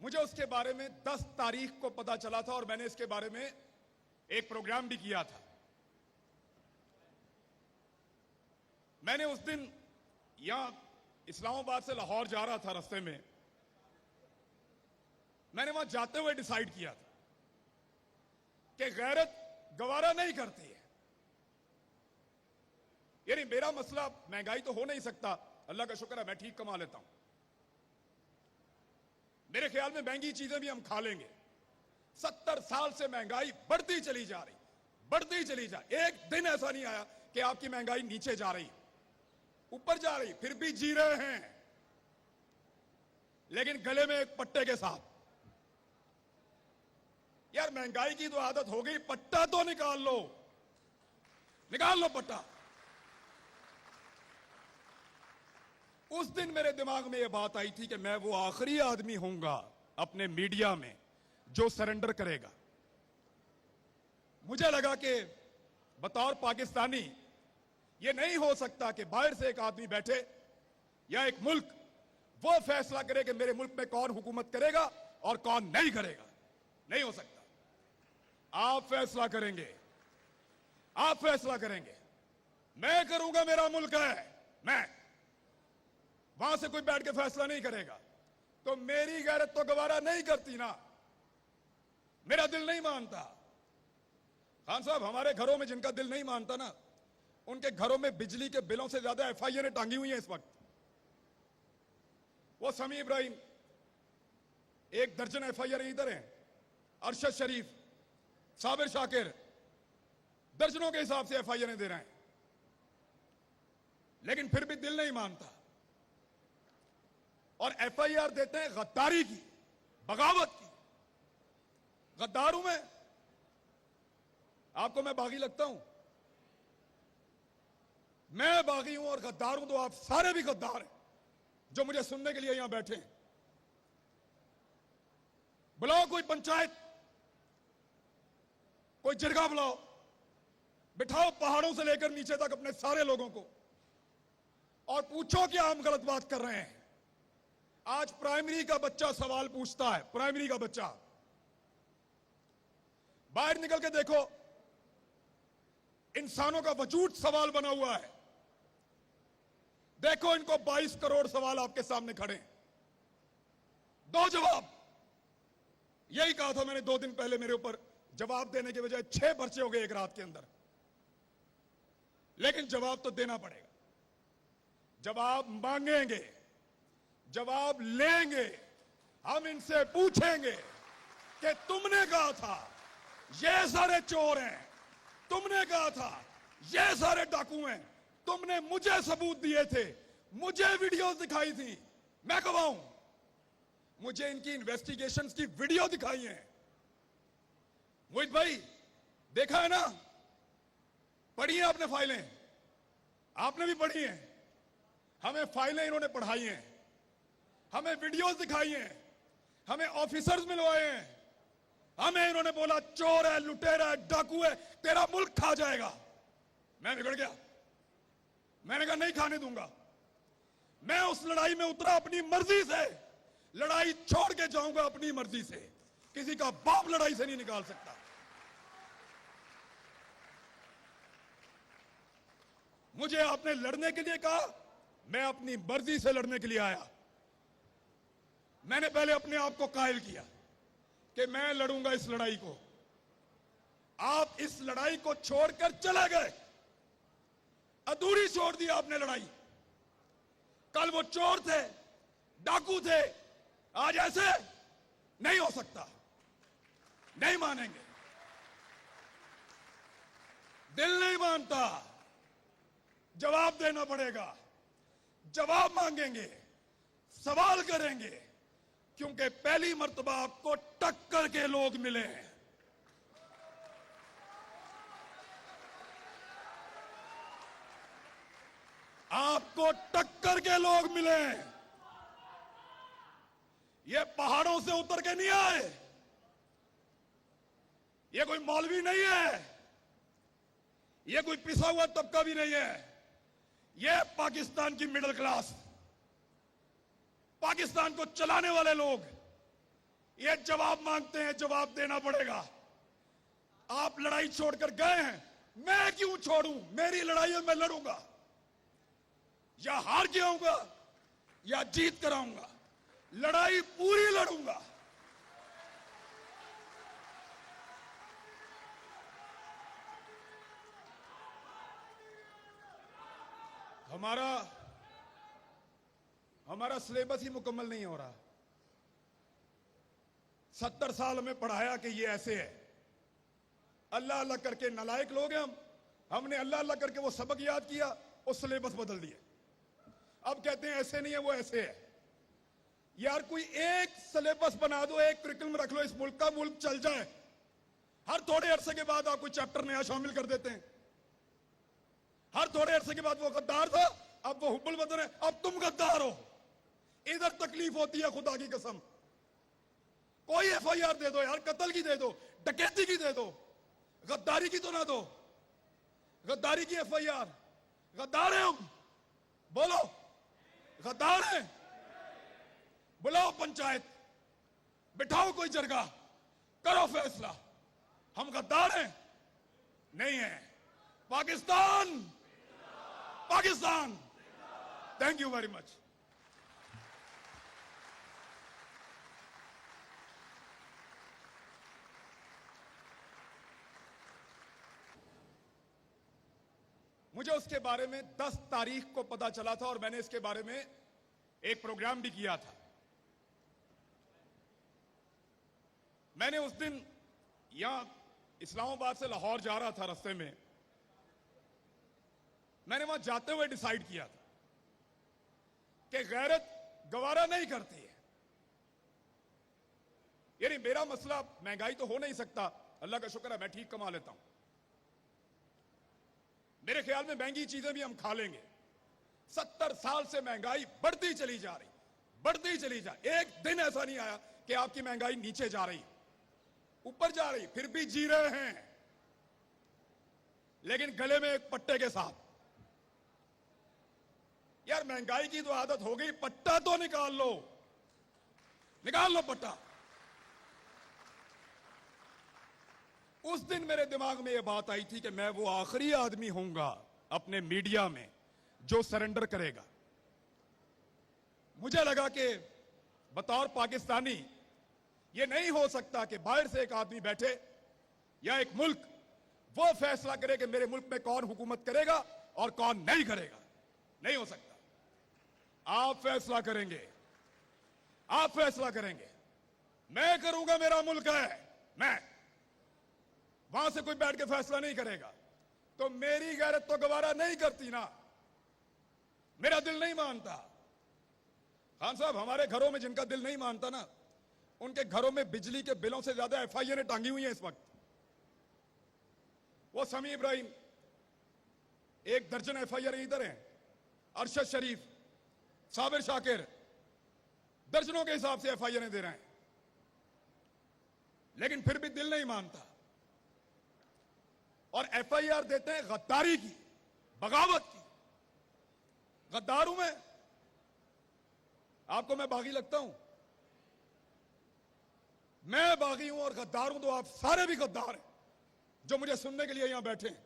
मुझे उसके बारे में 10 तारीख को पता चला था और मैंने इसके बारे में एक प्रोग्राम भी किया था। मैंने उस दिन यहां इस्लामाबाद से लाहौर जा रहा था, रास्ते में मैंने वहां जाते हुए डिसाइड किया था कि गैरत गवारा नहीं करती है। यानी मेरा मसला महंगाई तो हो नहीं सकता, अल्लाह का शुक्र है मैं ठीक कमा लेता हूं। मेरे ख्याल में महंगी चीजें भी हम खा लेंगे। 70 साल से महंगाई बढ़ती चली जा रही, बढ़ती चली जा, एक दिन ऐसा नहीं आया कि आपकी महंगाई नीचे जा रही, ऊपर जा रही, फिर भी जी रहे हैं, लेकिन गले में एक पट्टे के साथ। यार महंगाई की तो आदत हो गई, पट्टा तो निकाल लो, निकाल लो पट्टा। उस दिन मेरे दिमाग में यह बात आई थी कि मैं वो आखिरी आदमी होऊंगा अपने मीडिया में जो सरेंडर करेगा। मुझे लगा कि बतौर पाकिस्तानी यह नहीं हो सकता कि बाहर से एक आदमी बैठे या एक मुल्क वो फैसला करे कि मेरे मुल्क में कौन हुकूमत करेगा और कौन नहीं करेगा। नहीं हो सकता। आप फैसला करेंगे, आप फैसला करेंगे, मैं करूंगा, मेरा मुल्क है, मैं। वहां से कोई बैठ के फैसला नहीं करेगा। तो मेरी गैरत तो गवारा नहीं करती ना, मेरा दिल नहीं मानता। खान साहब, हमारे घरों में जिनका दिल नहीं मानता ना, उनके घरों में बिजली के बिलों से ज्यादा एफआईआर टांगी हुई है इस वक्त। वो समी इब्राहिम, 1 दर्जन एफआईआर इधर हैं, अरशद शरीफ, साबिर शाकिर, दर्जनों के हिसाब से एफआईआर दे रहे हैं, लेकिन फिर भी दिल नहीं मानता। और एफआईआर देते हैं गद्दारी की, बगावत की। गद्दार हूं मैं? आपको मैं बागी लगता हूं? मैं बागी हूं और गद्दार हूं तो आप सारे भी गद्दार हैं जो मुझे सुनने के लिए यहां बैठे हैं। बुलाओ कोई पंचायत, कोई जिरगा बुलाओ, बिठाओ पहाड़ों से लेकर नीचे तक अपने सारे लोगों को और पूछो कि हम गलत बात कर रहे हैं। आज प्राइमरी का बच्चा सवाल पूछता है, प्राइमरी का बच्चा। बाहर निकल के देखो, इंसानों का वजूद सवाल बना हुआ है। देखो इनको 22 करोड़ सवाल आपके सामने खड़े हैं, दो जवाब। यही कहा था मैंने 2 दिन पहले, मेरे ऊपर जवाब देने के बजाय 6 पर्चे हो गए एक रात के अंदर। लेकिन जवाब तो देना पड़ेगा, जवाब मांगेंगे, जवाब लेंगे। हम इनसे पूछेंगे कि तुमने कहा था ये सारे चोर हैं, तुमने कहा था ये सारे डाकू हैं, तुमने मुझे सबूत दिए थे, मुझे वीडियोस दिखाई थी, मैं गवाहूं, मुझे इनकी इन्वेस्टिगेशंस की वीडियो दिखाई है। मोहित भाई, देखा है ना, पढ़ी है आपने फाइलें, आपने भी पढ़ी हैं, हमें फाइलें इन्होंने पढ़ाई हैं, हमें वीडियोस दिखाई हैं, हमें ऑफिसर्स मिलवाए हैं, हमें इन्होंने बोला चोर है, लुटेरा है, डाकू है, तेरा मुल्क खा जाएगा। मैं बिगड़ गया, मैंने कहा नहीं खाने दूंगा। मैं उस लड़ाई में उतरा अपनी मर्जी से, लड़ाई छोड़ के जाऊंगा अपनी मर्जी से, किसी का बाप लड़ाई से नहीं निकाल सकता। मुझे आपने लड़ने के लिए कहा, मैं अपनी मर्जी से लड़ने के लिए आया। मैंने पहले अपने आप को कायल किया कि मैं लड़ूंगा इस लड़ाई को। आप इस लड़ाई को छोड़कर चले गए, अधूरी छोड़ दी आपने लड़ाई। कल वो चोर थे, डाकू थे, आज ऐसे नहीं हो सकता, नहीं मानेंगे, दिल नहीं मानता। जवाब देना पड़ेगा, जवाब मांगेंगे, सवाल करेंगे, क्योंकि पहली मर्तबा आपको टक्कर के लोग मिले हैं। आपको टक्कर के लोग मिले हैं। ये पहाड़ों से उतर के नहीं आए, ये कोई मौलवी नहीं है, ये कोई पिसा हुआ तबका भी नहीं है। ये पाकिस्तान की मिडिल क्लास, पाकिस्तान को चलाने वाले लोग, ये जवाब मांगते हैं, जवाब देना पड़ेगा। आप लड़ाई छोड़कर गए हैं, मैं क्यों छोड़ूं? मेरी लड़ाई है, मैं लड़ूंगा। या हार के आऊंगा या जीत कर आऊंगा, लड़ाई पूरी लड़ूंगा। हमारा सिलेबस ही मुकम्मल नहीं हो रहा। 70 साल हमें पढ़ाया कि ये ऐसे है। अल्लाह अल्लाह करके नालायक लोग हैं हमने अल्लाह अल्लाह करके वो सबक याद किया और सिलेबस बदल दिए। अब कहते हैं ऐसे नहीं है, वो ऐसे है। यार कोई एक सिलेबस बना दो, एक करिकुलम रख लो, इस मुल्क का, मुल्क चल जाए। हर थोड़े अरसे के बाद आप कोई चैप्टर नया शामिल कर देते हैं। हर थोड़े अरसे के बाद वो गद्दार था, अब वो हुब्बुल वतन है, अब तुम गद्दार हो। इधर तकलीफ होती है, खुदा की कसम। कोई FIR दे दो यार, कत्ल की दे दो, डकैती की दे दो, गद्दारी की तो ना दो। गद्दारी की FIR। गद्दार हैं हम, बोलो गद्दार हैं। बुलाओ पंचायत, बिठाओ कोई जरगा, करो फैसला। हम गद्दार हैं? नहीं है। Pakistan, Pakistan. Thank you very much. मुझे उसके बारे में 10 तारीख को पता चला था और मैंने इसके बारे में एक प्रोग्राम भी किया था। मैंने उस दिन यहां इस्लामाबाद से लाहौर जा रहा था, रास्ते में मैंने वहां जाते हुए डिसाइड किया था कि गैरत गवारा नहीं करती है। यानी मेरा मसला महंगाई तो हो नहीं सकता, अल्लाह का शुक्र है मैं ठीक कमा लेता हूं। मेरे ख्याल में महंगी चीजें भी हम खा लेंगे। 70 साल से महंगाई बढ़ती चली जा रही, बढ़ती चली जा। एक दिन ऐसा नहीं आया कि आपकी महंगाई नीचे जा रही, ऊपर जा रही। फिर भी जी रहे हैं, लेकिन गले में एक पट्टे के साथ। यार महंगाई की तो आदत हो गई, पट्टा तो निकाल लो, निकाल लो पट्टा। उस दिन मेरे दिमाग में यह बात आई थी कि मैं वो आखिरी आदमी होऊंगा अपने मीडिया में जो सरेंडर करेगा। मुझे लगा कि बतौर पाकिस्तानी ये नहीं हो सकता कि बाहर से एक आदमी बैठे या एक मुल्क वो फैसला करे कि मेरे मुल्क में कौन हुकूमत करेगा और कौन नहीं करेगा। नहीं हो सकता। आप फैसला करेंगे, आप फैसला करेंगे। मैं करूंगा, मेरा मुल्क है, मैं। वहां से कोई बैठ के फैसला नहीं करेगा। तो मेरी गैरत तो गवारा नहीं करती ना, मेरा दिल नहीं मानता। खान साहब, हमारे घरों में जिनका दिल नहीं मानता ना, उनके घरों में बिजली के बिलों से ज्यादा FIR टांगी हुई हैं इस वक्त। वो समी इब्राहिम, 1 दर्जन FIR इधर हैं, अरशद शरीफ, साबिर शाकिर, दर्जनों के हिसाब से FIR दे रहे हैं, लेकिन फिर भी दिल नहीं मानता। और FIR देते हैं गद्दारी की, बगावत की। गद्दार हूं मैं? आपको मैं बागी लगता हूं? मैं बागी हूं और गद्दार हूं तो आप सारे भी गद्दार हैं जो मुझे सुनने के लिए यहां बैठे हैं।